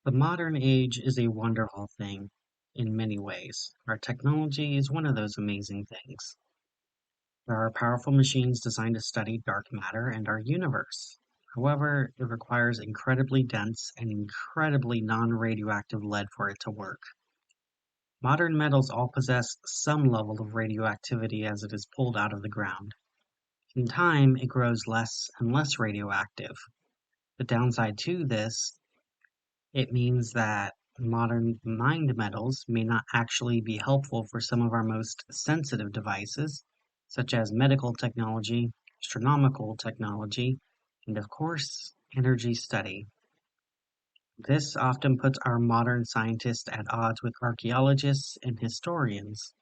The modern age is a wonderful thing in many ways. Our technology is one of those amazing things. There are powerful machines designed to study dark matter and our universe. However, it requires incredibly dense and incredibly non-radioactive lead for it to work. Modern metals all possess some level of radioactivity as it is pulled out of the ground. In time, it grows less and less radioactive. The downside to this, it means that modern mined metals may not actually be helpful for some of our most sensitive devices, such as medical technology, astronomical technology, and of course, energy study. This often puts our modern scientists at odds with archaeologists and historians.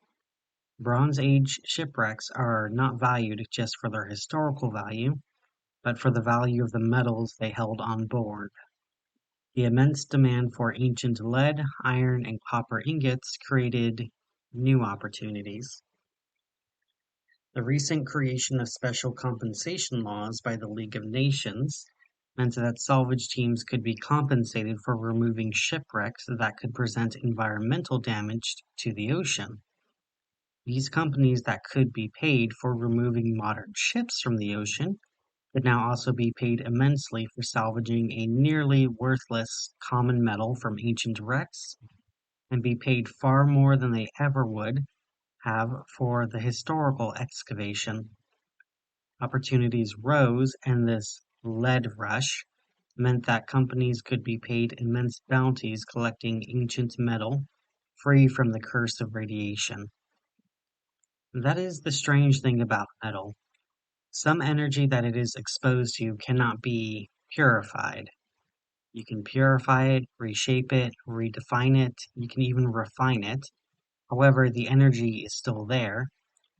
Bronze Age shipwrecks are not valued just for their historical value, but for the value of the metals they held on board. The immense demand for ancient lead, iron, and copper ingots created new opportunities. The recent creation of special compensation laws by the League of Nations meant that salvage teams could be compensated for removing shipwrecks that could present environmental damage to the ocean. These companies that could be paid for removing modern ships from the ocean could now also be paid immensely for salvaging a nearly worthless common metal from ancient wrecks, and be paid far more than they ever would have for the historical excavation. Opportunities rose, and this lead rush meant that companies could be paid immense bounties collecting ancient metal free from the curse of radiation. That is the strange thing about metal. Some energy that it is exposed to cannot be purified. You can purify it, reshape it, redefine it, you can even refine it. However, the energy is still there,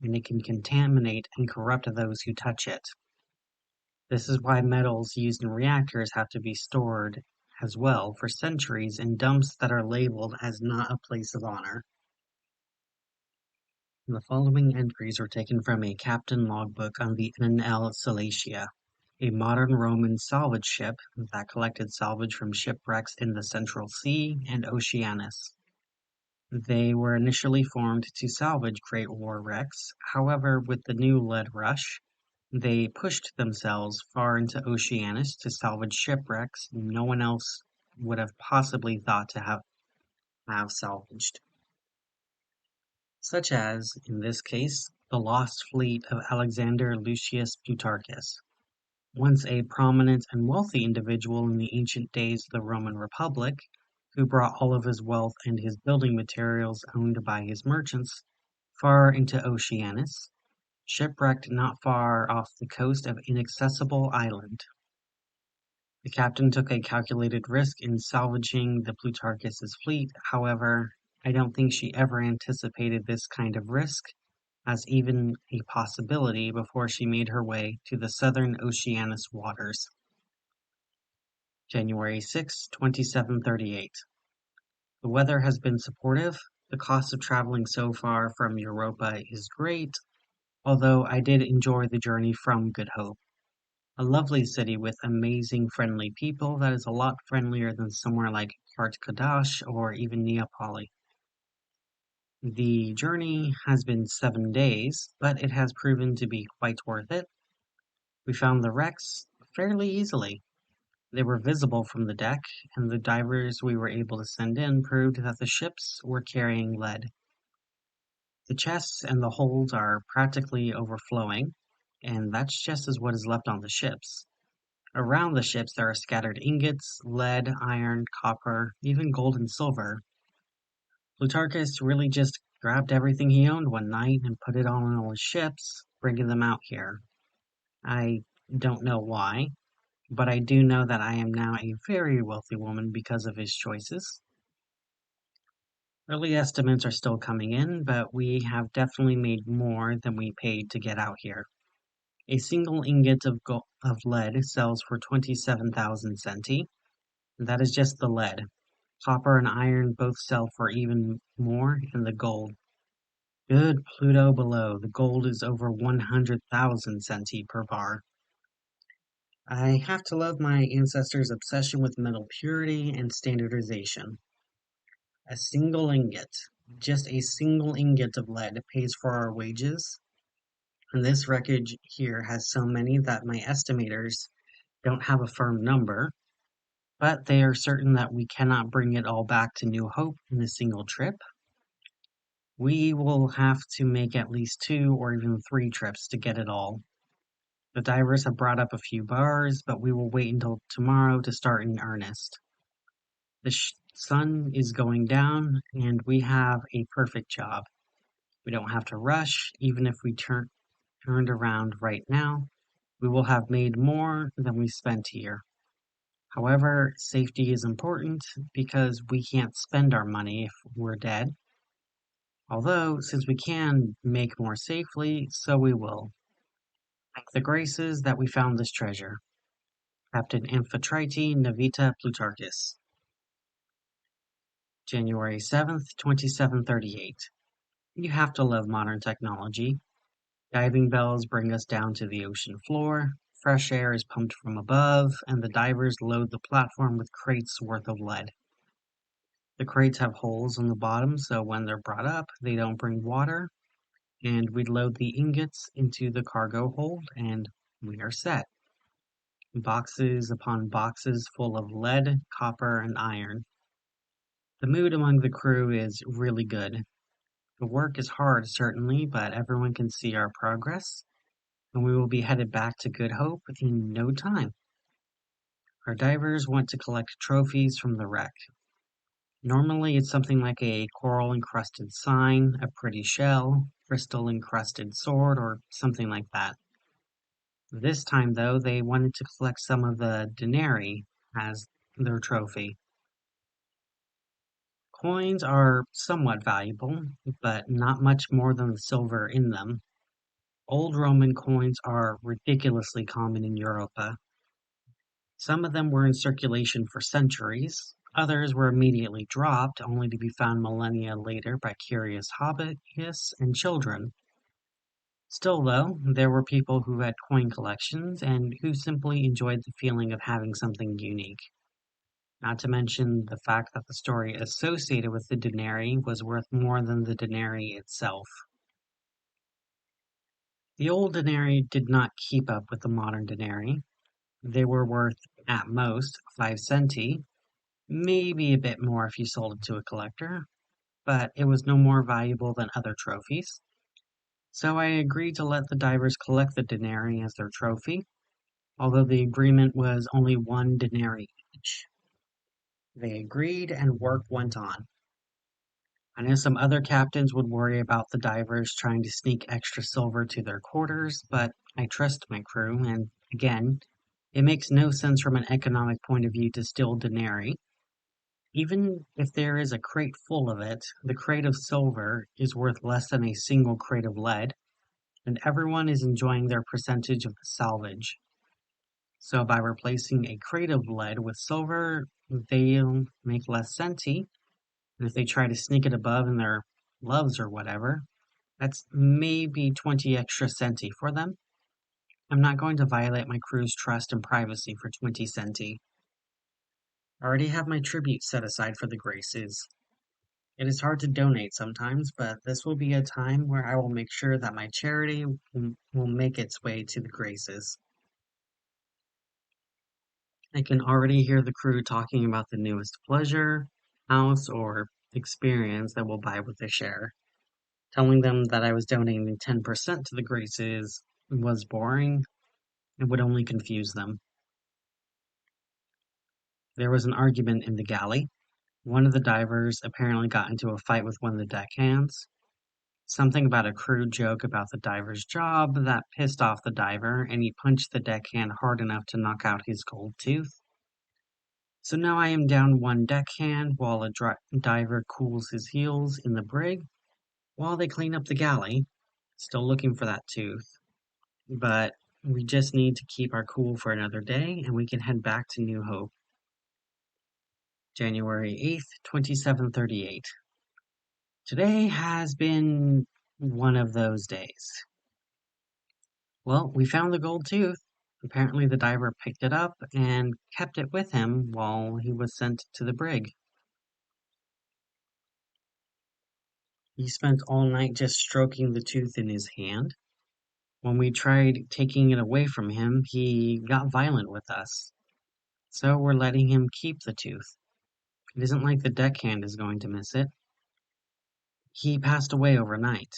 and it can contaminate and corrupt those who touch it. This is why metals used in reactors have to be stored as well for centuries in dumps that are labeled as not a place of honor. The following entries were taken from a captain logbook on the NL Salacia, a modern Roman salvage ship that collected salvage from shipwrecks in the Central Sea and Oceanus. They were initially formed to salvage Great War wrecks, however, with the new lead rush, they pushed themselves far into Oceanus to salvage shipwrecks no one else would have possibly thought to have salvaged, such as, in this case, the lost fleet of Alexander Lucius Plutarchus, once a prominent and wealthy individual in the ancient days of the Roman Republic, who brought all of his wealth and his building materials owned by his merchants far into Oceanus, shipwrecked not far off the coast of Inaccessible Island. The captain took a calculated risk in salvaging the Plutarchus's fleet, however, I don't think she ever anticipated this kind of risk as even a possibility before she made her way to the southern Oceanus waters. January 6, 2738. The weather has been supportive. The cost of traveling so far from Europa is great, although I did enjoy the journey from Good Hope. A lovely city with amazing friendly people that is a lot friendlier than somewhere like Kart Kadash or even Neapoli. The journey has been 7 days, but it has proven to be quite worth it. We found the wrecks fairly easily. They were visible from the deck, and the divers we were able to send in proved that the ships were carrying lead. The chests and the holds are practically overflowing, and that's just as what is left on the ships. Around the ships there are scattered ingots, lead, iron, copper, even gold and silver. Plutarchus really just grabbed everything he owned one night and put it on all his ships, bringing them out here. I don't know why, but I do know that I am now a very wealthy woman because of his choices. Early estimates are still coming in, but we have definitely made more than we paid to get out here. A single ingot of lead sells for 27,000 centi. That is just the lead. Copper and iron both sell for even more, and the gold. Good Pluto below, the gold is over 100,000 centi per bar. I have to love my ancestors' obsession with metal purity and standardization. A single ingot, just a single ingot of lead pays for our wages, and this wreckage here has so many that my estimators don't have a firm number, but they are certain that we cannot bring it all back to New Hope in a single trip. We will have to make at least 2 or even 3 trips to get it all. The divers have brought up a few bars, but we will wait until tomorrow to start in earnest. The sun is going down, and we have a perfect job. We don't have to rush, even if we turned around right now. We will have made more than we spent here. However, safety is important because we can't spend our money if we're dead. Although, since we can make more safely, so we will. Thank the graces that we found this treasure. Captain Amphitrite Navita Plutarchus. January 7th, 2738. You have to love modern technology. Diving bells bring us down to the ocean floor, fresh air is pumped from above, and the divers load the platform with crates worth of lead. The crates have holes on the bottom, so when they're brought up, they don't bring water, and we load the ingots into the cargo hold, and we are set. Boxes upon boxes full of lead, copper, and iron. The mood among the crew is really good. The work is hard, certainly, but everyone can see our progress, and we will be headed back to Good Hope in no time. Our divers want to collect trophies from the wreck. Normally, it's something like a coral-encrusted sign, a pretty shell, crystal-encrusted sword, or something like that. This time, though, they wanted to collect some of the denarii as their trophy. Coins are somewhat valuable, but not much more than the silver in them. Old Roman coins are ridiculously common in Europa. Some of them were in circulation for centuries, others were immediately dropped, only to be found millennia later by curious hobbyists and children. Still, though, there were people who had coin collections and who simply enjoyed the feeling of having something unique. Not to mention the fact that the story associated with the denarii was worth more than the denarii itself. The old denarii did not keep up with the modern denarii. They were worth, at most, 5 centi, maybe a bit more if you sold it to a collector, but it was no more valuable than other trophies. So I agreed to let the divers collect the denarii as their trophy, although the agreement was only 1 denarii each. They agreed and work went on. I know some other captains would worry about the divers trying to sneak extra silver to their quarters, but I trust my crew, and again, it makes no sense from an economic point of view to steal denarii. Even if there is a crate full of it, the crate of silver is worth less than a single crate of lead, and everyone is enjoying their percentage of the salvage. So by replacing a crate of lead with silver, they'll make less centi, and if they try to sneak it above in their gloves or whatever, that's maybe 20 extra centi for them. I'm not going to violate my crew's trust and privacy for 20 centi. I already have my tribute set aside for the Graces. It is hard to donate sometimes, but this will be a time where I will make sure that my charity will make its way to the Graces. I can already hear the crew talking about the newest pleasure, house, or experience that we'll buy with the share. Telling them that I was donating 10% to the Graces was boring and would only confuse them. There was an argument in the galley. One of the divers apparently got into a fight with one of the deckhands. Something about a crude joke about the diver's job that pissed off the diver, and he punched the deckhand hard enough to knock out his gold tooth. So now I am down one deckhand while a diver cools his heels in the brig while they clean up the galley, still looking for that tooth. But we just need to keep our cool for another day and we can head back to New Hope. January 8th, 2738. Today has been one of those days. Well, we found the gold tooth. Apparently, the diver picked it up and kept it with him while he was sent to the brig. He spent all night just stroking the tooth in his hand. When we tried taking it away from him, he got violent with us. So we're letting him keep the tooth. It isn't like the deckhand is going to miss it. He passed away overnight.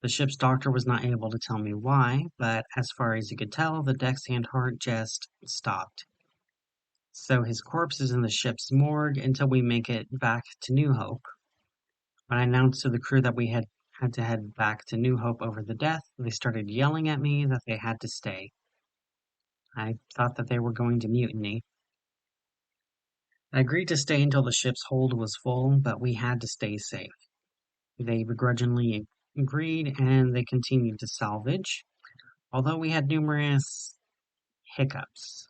The ship's doctor was not able to tell me why, but as far as he could tell, the deckhand heart just stopped. So his corpse is in the ship's morgue until we make it back to New Hope. When I announced to the crew that we had to head back to New Hope over the death, they started yelling at me that they had to stay. I thought that they were going to mutiny. I agreed to stay until the ship's hold was full, but we had to stay safe. They begrudgingly agreed and they continued to salvage, although we had numerous hiccups.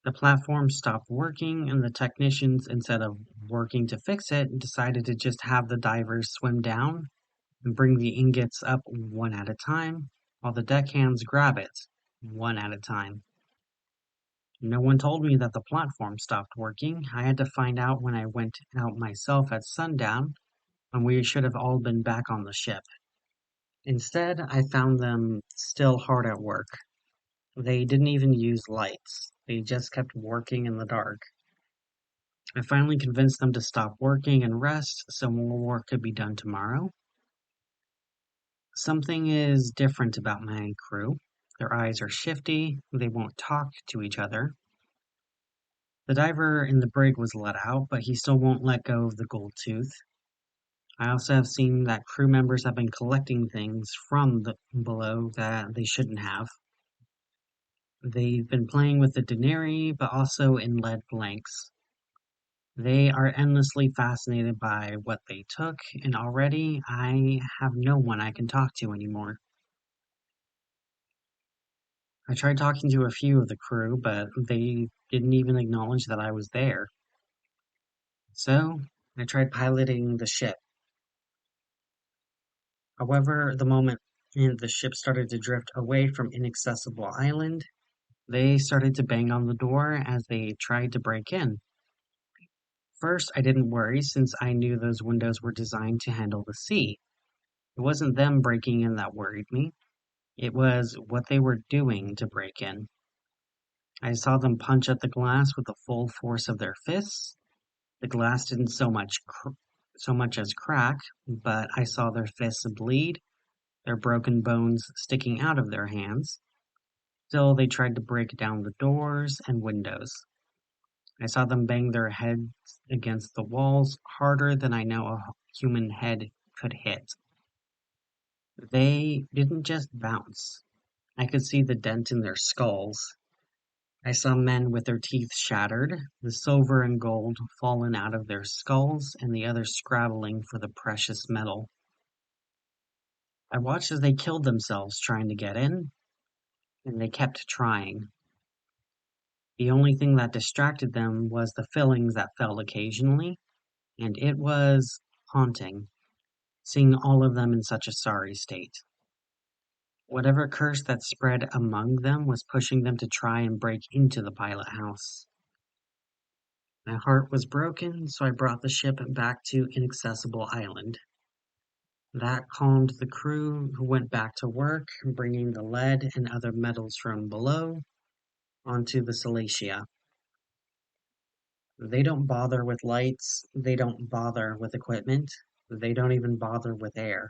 The platform stopped working, and the technicians, instead of working to fix it, decided to just have the divers swim down and bring the ingots up one at a time, while the deckhands grab it one at a time. No one told me that the platform stopped working. I had to find out when I went out myself at sundown, when we should have all been back on the ship. Instead, I found them still hard at work. They didn't even use lights. They just kept working in the dark. I finally convinced them to stop working and rest so more work could be done tomorrow. Something is different about my crew. Their eyes are shifty, they won't talk to each other. The diver in the brig was let out, but he still won't let go of the gold tooth. I also have seen that crew members have been collecting things from the below that they shouldn't have. They've been playing with the denarii, but also in lead blanks. They are endlessly fascinated by what they took, and already I have no one I can talk to anymore. I tried talking to a few of the crew, but they didn't even acknowledge that I was there. So, I tried piloting the ship. However, the moment the ship started to drift away from Inaccessible Island, they started to bang on the door as they tried to break in. First, I didn't worry since I knew those windows were designed to handle the sea. It wasn't them breaking in that worried me. It was what they were doing to break in. I saw them punch at the glass with the full force of their fists. The glass didn't so much as crack, but I saw their fists bleed, their broken bones sticking out of their hands. Still, they tried to break down the doors and windows. I saw them bang their heads against the walls harder than I know a human head could hit. They didn't just bounce. I could see the dent in their skulls. I saw men with their teeth shattered, the silver and gold fallen out of their skulls, and the others scrabbling for the precious metal. I watched as they killed themselves trying to get in, and they kept trying. The only thing that distracted them was the fillings that fell occasionally, and it was haunting, seeing all of them in such a sorry state. Whatever curse that spread among them was pushing them to try and break into the pilot house. My heart was broken, so I brought the ship back to Inaccessible Island. That calmed the crew, who went back to work, bringing the lead and other metals from below onto the Salacia. They don't bother with lights, they don't bother with equipment, they don't even bother with air.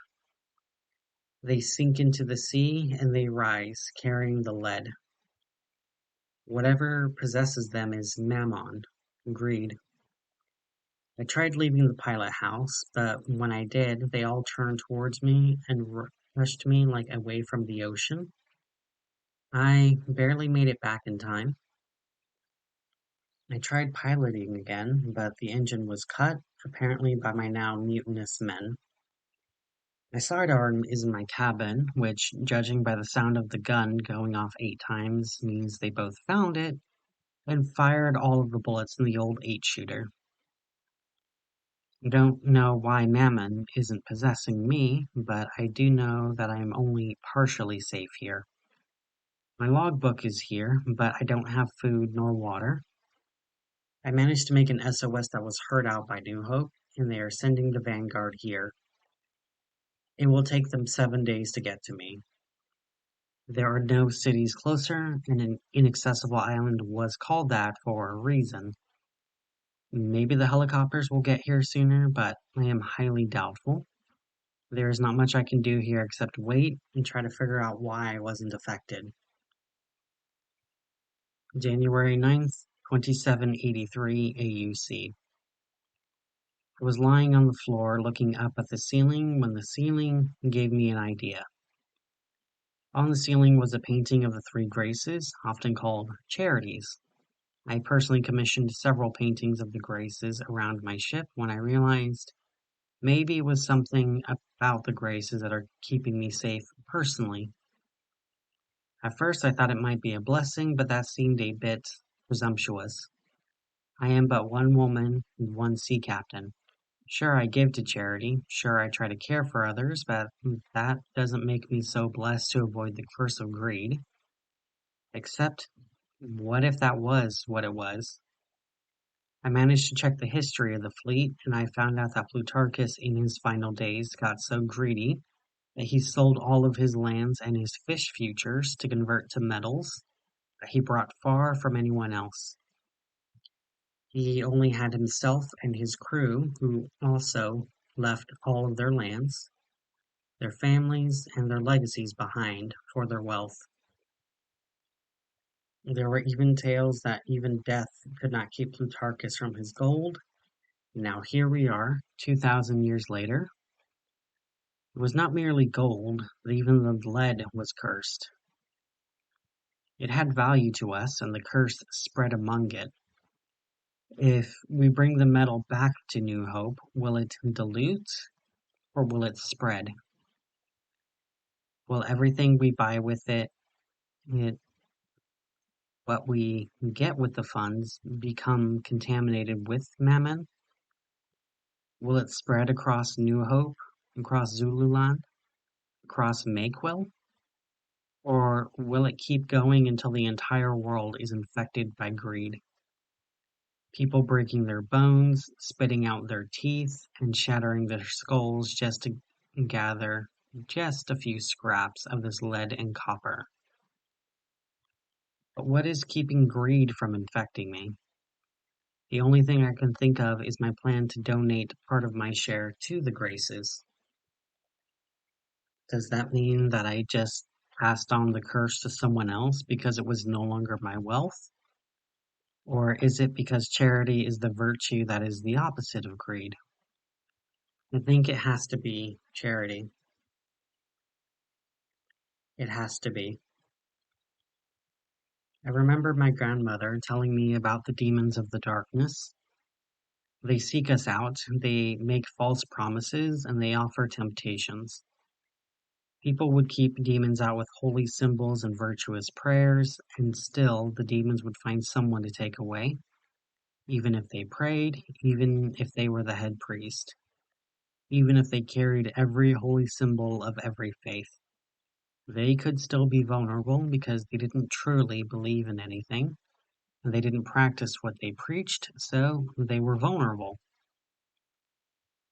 They sink into the sea and they rise, carrying the lead. Whatever possesses them is mammon, greed. I tried leaving the pilot house, but when I did, they all turned towards me and rushed me like away from the ocean. I barely made it back in time. I tried piloting again, but the engine was cut, apparently by my now mutinous men. My sidearm is in my cabin, which, judging by the sound of the gun going off 8 times, means they both found it and fired all of the bullets in the old 8-shooter. I don't know why Mammon isn't possessing me, but I do know that I am only partially safe here. My logbook is here, but I don't have food nor water. I managed to make an SOS that was heard out by New Hope, and they are sending the Vanguard here. It will take them 7 days to get to me. There are no cities closer, and an inaccessible island was called that for a reason. Maybe the helicopters will get here sooner, but I am highly doubtful. There is not much I can do here except wait and try to figure out why I wasn't affected. January 9th, 2783 AUC. I was lying on the floor looking up at the ceiling when the ceiling gave me an idea. On the ceiling was a painting of the three graces, often called charities. I personally commissioned several paintings of the graces around my ship when I realized maybe it was something about the graces that are keeping me safe personally. At first I thought it might be a blessing, but that seemed a bit presumptuous. I am but one woman and one sea captain. Sure, I give to charity. Sure, I try to care for others, but that doesn't make me so blessed to avoid the curse of greed. Except, what if that was what it was? I managed to check the history of the fleet, and I found out that Plutarchus in his final days got so greedy that he sold all of his lands and his fish futures to convert to metals that he brought far from anyone else. He only had himself and his crew, who also left all of their lands, their families, and their legacies behind for their wealth. There were even tales that even death could not keep Plutarchus from his gold. Now here we are, 2,000 years later. It was not merely gold, but even the lead was cursed. It had value to us, and the curse spread among it. If we bring the metal back to New Hope, will it dilute or will it spread? Will everything we buy with it what we get with the funds, become contaminated with mammon? Will it spread across New Hope, across Zululand, across Makewill? Or will it keep going until the entire world is infected by greed? People breaking their bones, spitting out their teeth, and shattering their skulls just to gather just a few scraps of this lead and copper. But what is keeping greed from infecting me? The only thing I can think of is my plan to donate part of my share to the Graces. Does that mean that I just passed on the curse to someone else because it was no longer my wealth? Or is it because charity is the virtue that is the opposite of greed? I think it has to be charity. It has to be. I remember my grandmother telling me about the demons of the darkness. They seek us out, they make false promises, and they offer temptations. People would keep demons out with holy symbols and virtuous prayers, and still the demons would find someone to take away, even if they prayed, even if they were the head priest, even if they carried every holy symbol of every faith. They could still be vulnerable because they didn't truly believe in anything, and they didn't practice what they preached, so they were vulnerable.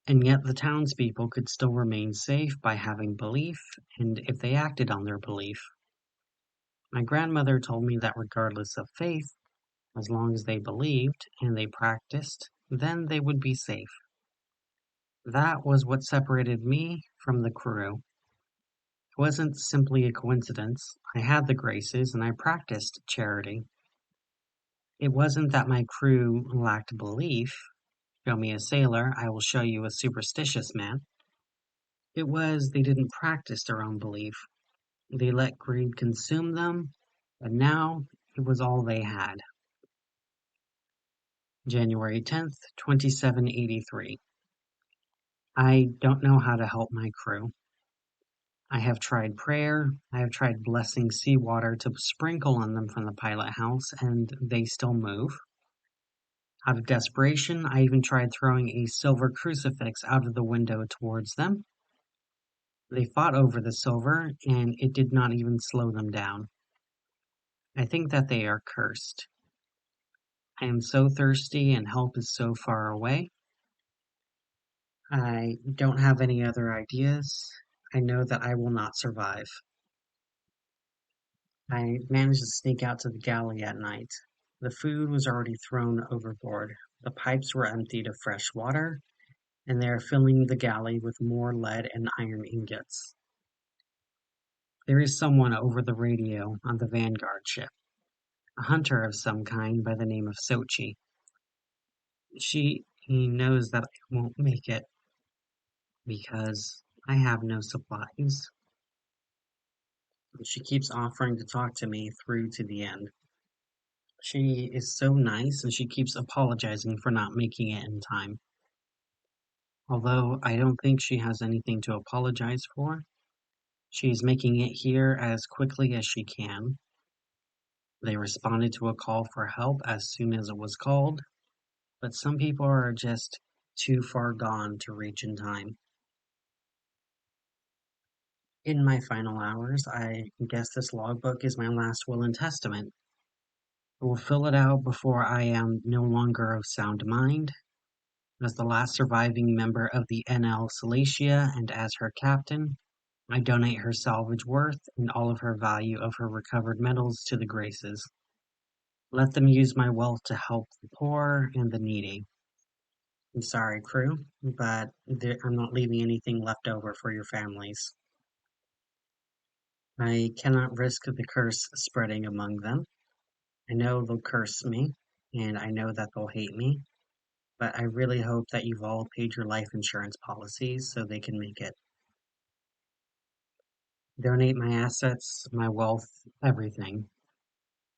And yet the townspeople could still remain safe by having belief, and if they acted on their belief. My grandmother told me that regardless of faith, as long as they believed and they practiced, then they would be safe. That was what separated me from the crew. It wasn't simply a coincidence. I had the graces and I practiced charity. It wasn't that my crew lacked belief. Show me a sailor, I will show you a superstitious man. It was they didn't practice their own belief. They let greed consume them, and now it was all they had. January 10th, 2783. I don't know how to help my crew. I have tried prayer, I have tried blessing seawater to sprinkle on them from the pilot house, and they still move. Out of desperation, I even tried throwing a silver crucifix out of the window towards them. They fought over the silver, and it did not even slow them down. I think that they are cursed. I am so thirsty and help is so far away. I don't have any other ideas. I know that I will not survive. I managed to sneak out to the galley at night. The food was already thrown overboard. The pipes were emptied of fresh water, and they are filling the galley with more lead and iron ingots. There is someone over the radio on the Vanguard ship, a hunter of some kind by the name of Sochi. He knows that I won't make it because I have no supplies. She keeps offering to talk to me through to the end. She is so nice and she keeps apologizing for not making it in time. Although I don't think she has anything to apologize for, she's making it here as quickly as she can. They responded to a call for help as soon as it was called, but some people are just too far gone to reach in time. In my final hours, I guess this logbook is my last will and testament. I will fill it out before I am no longer of sound mind. As the last surviving member of the NL Cilicia and as her captain, I donate her salvage worth and all of her value of her recovered metals to the Graces. Let them use my wealth to help the poor and the needy. I'm sorry, crew, but I'm not leaving anything left over for your families. I cannot risk the curse spreading among them. I know they'll curse me, and I know that they'll hate me, but I really hope that you've all paid your life insurance policies so they can make it. Donate my assets, my wealth, everything.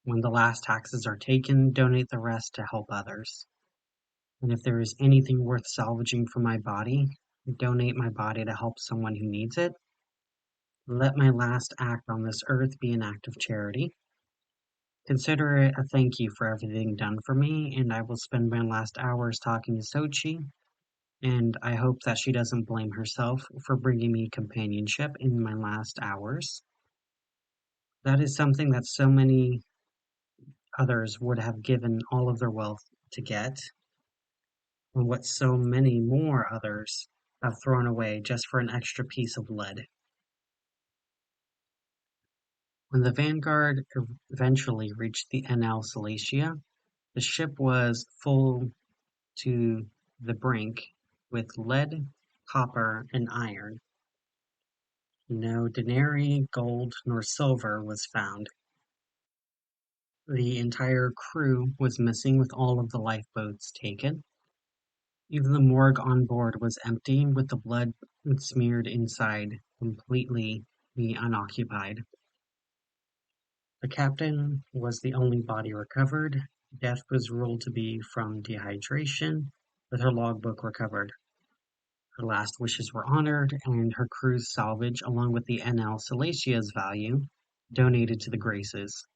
When the last taxes are taken, donate the rest to help others. And if there is anything worth salvaging from my body, donate my body to help someone who needs it. Let my last act on this earth be an act of charity. Consider it a thank you for everything done for me, and I will spend my last hours talking to Sochi, and I hope that she doesn't blame herself for bringing me companionship in my last hours. That is something that so many others would have given all of their wealth to get, and what so many more others have thrown away just for an extra piece of lead. When the Vanguard eventually reached the NL Cilicia, the ship was full to the brink with lead, copper, and iron. No denarii, gold, nor silver was found. The entire crew was missing with all of the lifeboats taken. Even the morgue on board was empty, with the blood smeared inside, completely unoccupied. The captain was the only body recovered. Death was ruled to be from dehydration, with her logbook recovered. Her last wishes were honored, and her crew's salvage, along with the NL Cilicia's value, donated to the Graces.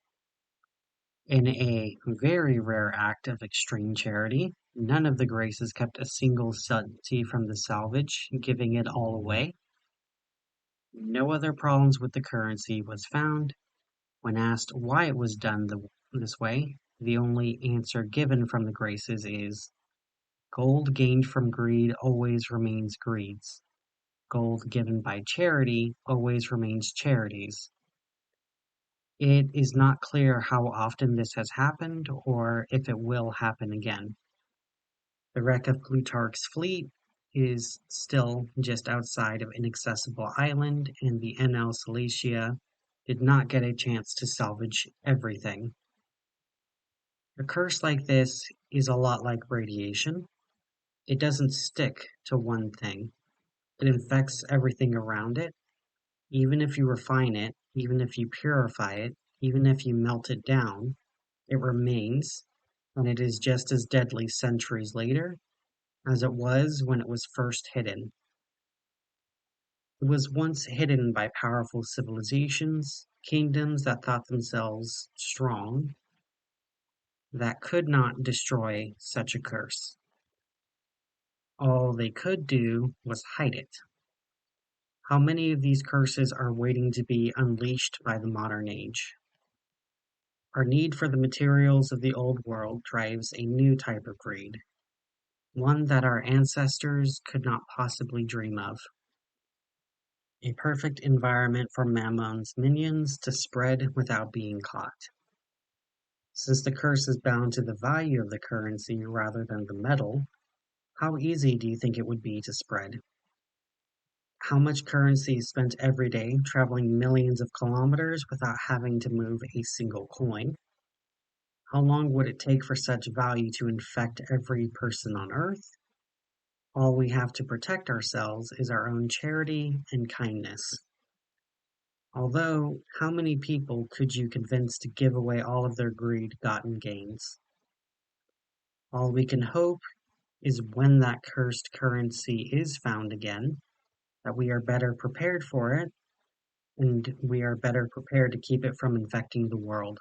In a very rare act of extreme charity, none of the Graces kept a single centie from the salvage, giving it all away. No other problems with the currency was found. When asked why it was done this way, the only answer given from the Graces is, "Gold gained from greed always remains greed's. Gold given by charity always remains charity's." It is not clear how often this has happened or if it will happen again. The wreck of Plutarch's fleet is still just outside of Inaccessible Island, and the NL Cilicia did not get a chance to salvage everything. A curse like this is a lot like radiation. It doesn't stick to one thing. It infects everything around it. Even if you refine it, even if you purify it, even if you melt it down, it remains, and it is just as deadly centuries later as it was when it was first hidden. It was once hidden by powerful civilizations, kingdoms that thought themselves strong, that could not destroy such a curse. All they could do was hide it. How many of these curses are waiting to be unleashed by the modern age? Our need for the materials of the old world drives a new type of greed, one that our ancestors could not possibly dream of. A perfect environment for Mammon's minions to spread without being caught. Since the curse is bound to the value of the currency rather than the metal, how easy do you think it would be to spread? How much currency is spent every day traveling millions of kilometers without having to move a single coin? How long would it take for such value to infect every person on Earth? All we have to protect ourselves is our own charity and kindness. Although, how many people could you convince to give away all of their greed-gotten gains? All we can hope is when that cursed currency is found again, that we are better prepared for it, and we are better prepared to keep it from infecting the world.